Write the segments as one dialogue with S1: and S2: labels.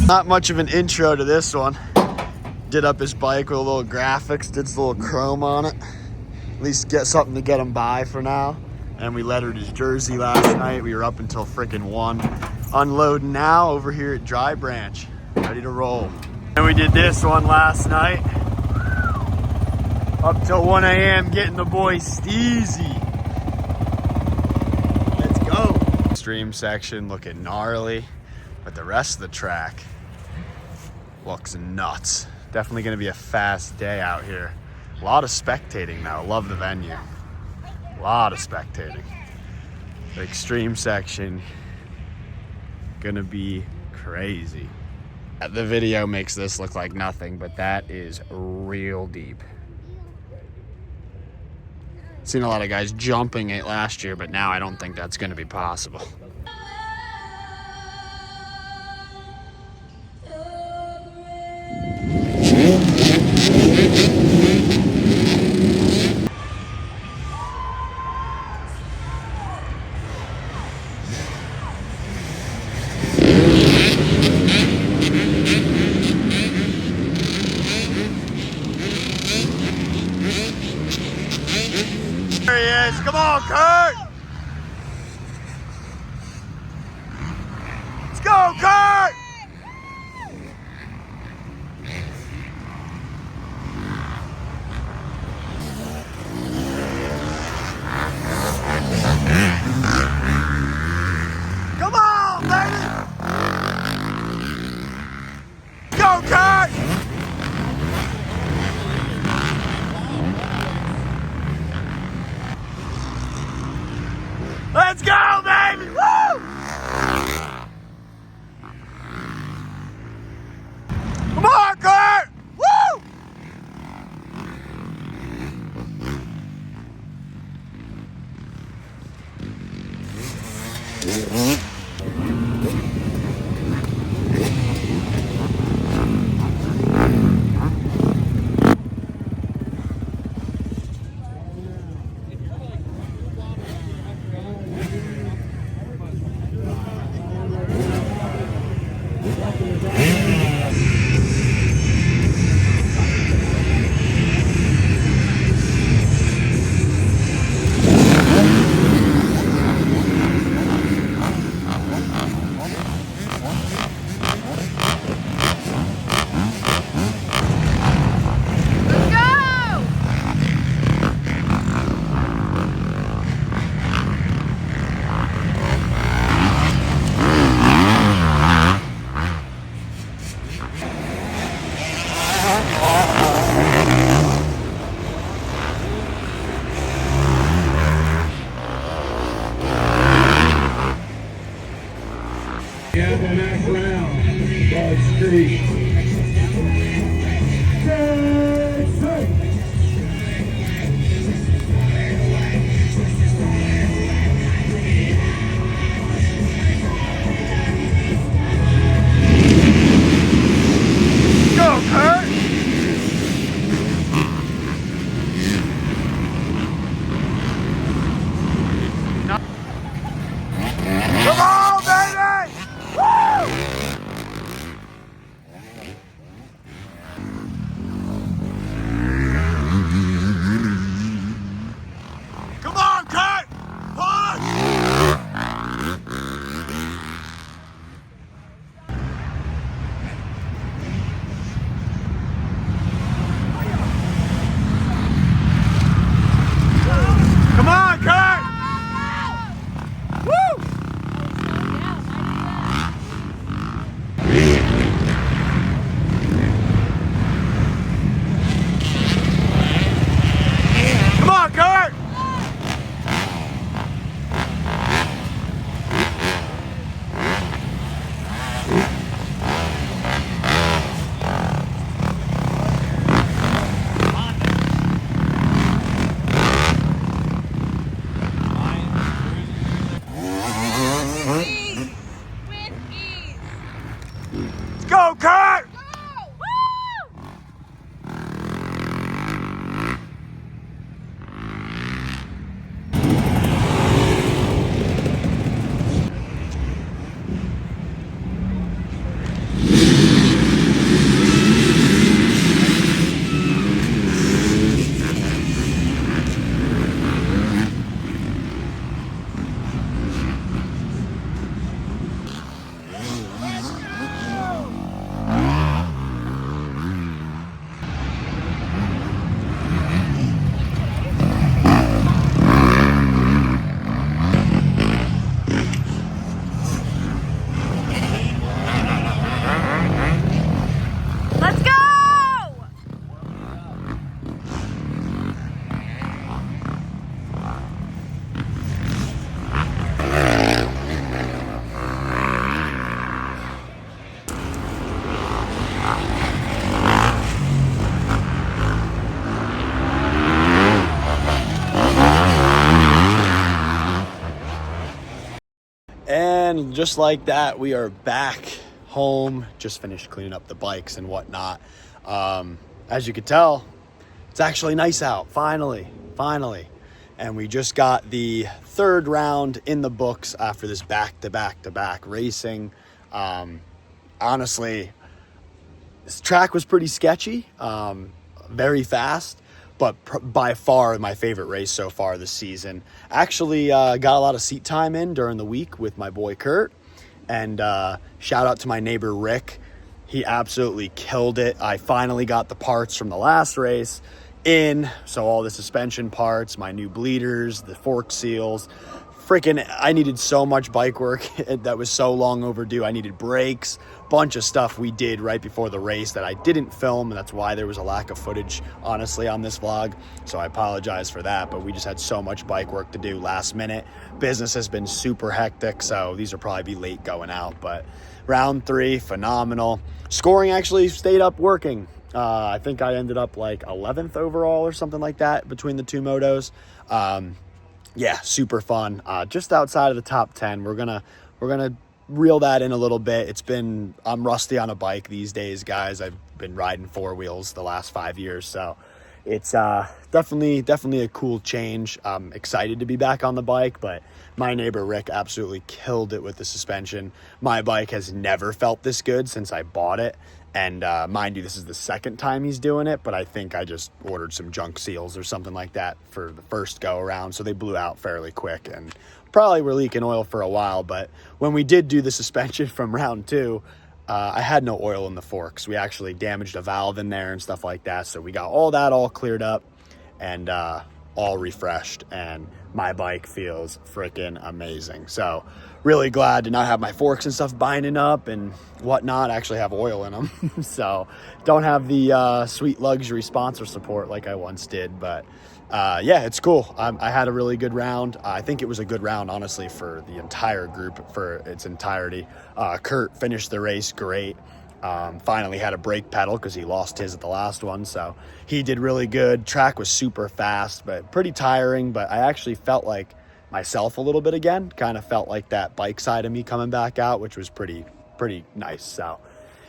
S1: Not much of an intro to this one. Did up his bike with a little graphics, did some little chrome on it. At least get something to get him by for now. And we lettered his jersey last night. We were up until frickin' 1. Unloading now over here at Dry Branch. Ready to roll. And we did this one last night. Up till 1 a.m. getting the boy steezy. Let's go. Stream section looking gnarly. But the rest of the track looks nuts. Definitely gonna be a fast day out here. A lot of spectating though. Love the venue. A lot of spectating. The extreme section gonna be crazy. The video makes this look like nothing, but that is real deep. Seen a lot of guys jumping it last year, but now I don't think that's gonna be possible. There he is. Come on, Kurt. Let's go, Kurt. Come on, baby. Go, Kurt. Let's go, baby! Woo! Come on, Kurt! Woo!
S2: Yeah, the next round, Bud Street.
S1: Go, Kurt! Come on, baby! Woo! And just like that, we are back home. Just finished cleaning up the bikes and whatnot. As you could tell, it's actually nice out, finally. And we just got the third round in the books after this back-to-back racing. Honestly, this track was pretty sketchy, very fast, but by far my favorite race so far this season. Actually got a lot of seat time in during the week with my boy Kurt, and shout out to my neighbor Rick. He absolutely killed it. I finally got the parts from the last race in, so all the suspension parts, my new bleeders, the fork seals. Freaking, I needed so much bike work that was so long overdue. I needed brakes, bunch of stuff we did right before the race that I didn't film, and that's why there was a lack of footage, honestly, on this vlog. So I apologize for that, but we just had so much bike work to do last minute. Business has been super hectic, so these will probably be late going out, but round 3, phenomenal. Scoring actually stayed up working. I think I ended up like 11th overall or something like that between the two motos. Yeah, super fun. Just outside of the top 10. We're gonna reel that in a little bit. I'm rusty on a bike these days, guys. I've been riding 4 wheels the last 5 years, so it's definitely a cool change. I'm excited to be back on the bike, but my neighbor Rick absolutely killed it with the suspension. My bike has never felt this good since I bought it. And mind you, this is the second time he's doing it, but I think I just ordered some junk seals or something like that for the first go around. So they blew out fairly quick and probably were leaking oil for a while. But when we did do the suspension from round 2, I had no oil in the forks. We actually damaged a valve in there and stuff like that. So we got all that all cleared up and all refreshed. And my bike feels freaking amazing. So really glad to not have my forks and stuff binding up and whatnot. I actually have oil in them. So don't have the sweet luxury sponsor support like I once did. But yeah, it's cool. I had a really good round. I think it was a good round, honestly, for the entire group, for its entirety. Kurt finished the race great. Finally had a brake pedal because he lost his at the last one. So he did really good. Track was super fast, but pretty tiring. But I actually felt like myself a little bit again. Kind of felt like that bike side of me coming back out, which was pretty nice. So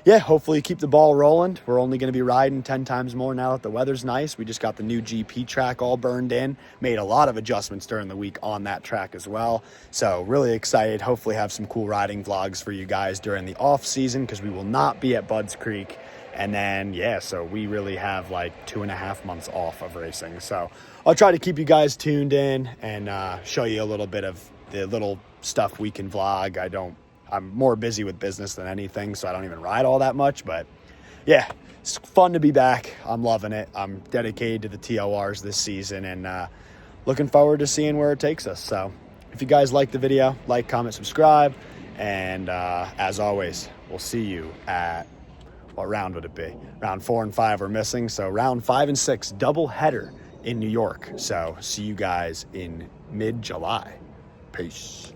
S1: yeah, hopefully keep the ball rolling. We're only going to be riding 10 times more now that the weather's nice. We just got the new GP track all burned in. Made a lot of adjustments during the week on that track as well. So really excited. Hopefully have some cool riding vlogs for you guys during the off season, because we will not be at Budds Creek. And then, yeah, so we really have like 2.5 months off of racing. So I'll try to keep you guys tuned in and show you a little bit of the little stuff we can vlog. I'm more busy with business than anything, so I don't even ride all that much. But yeah, it's fun to be back. I'm loving it. I'm dedicated to the TORs this season and looking forward to seeing where it takes us. So if you guys like the video, like, comment, subscribe. And as always, we'll see you at, what round would it be? Round 4 and 5 are missing. So round 5 and 6, double header in New York. So see you guys in mid-July. Peace.